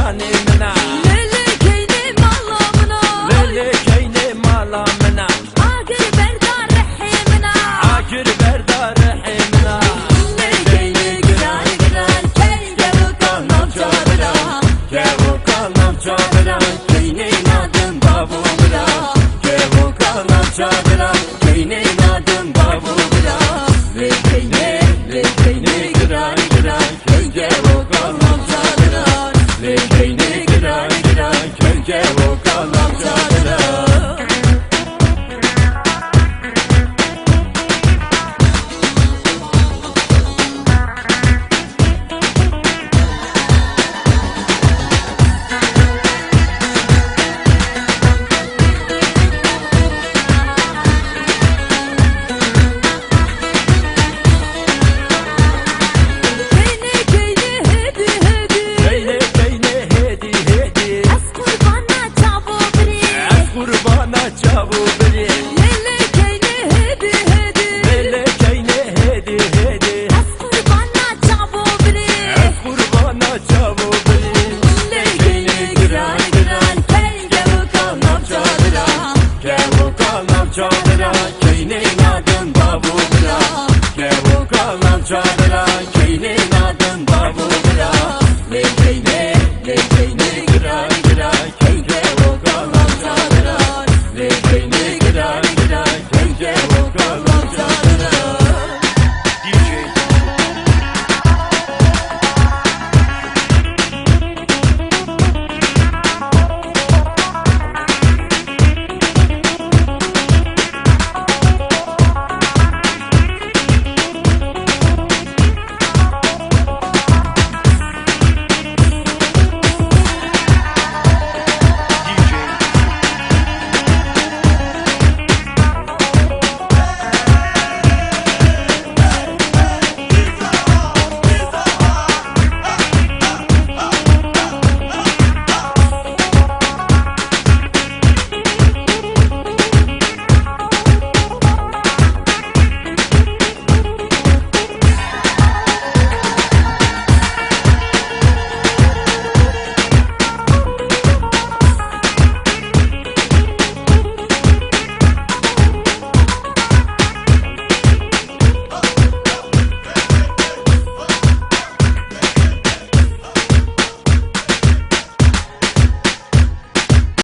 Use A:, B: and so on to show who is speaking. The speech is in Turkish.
A: granny mena
B: Lele keyne malamına
A: Lele keyne malamına
B: Agir berdar rehimina
A: Agir berdar rehimina
B: Keyne giran giran Keyne vukan navçadra
A: Kevukan navçadra
B: Keyne nadın babumra
A: Kevukan navçadra
B: Keyne nadın babumra Keyne giran giran Keyne vukan navçadra
A: Keyne giran giran Kevukan navçadra Çabu biri
B: Lele keyne hedi hedi
A: Lele keyne hedi hedi
B: Az kurbana çabu biri
A: Kurbana çabu biri
B: Lele keyne giran giran Keyne vukan navçadra
A: Kevukan navçadra Keyne nadın babu bira Kevukan navçadra Keyne nadın babu bira
B: Le keyne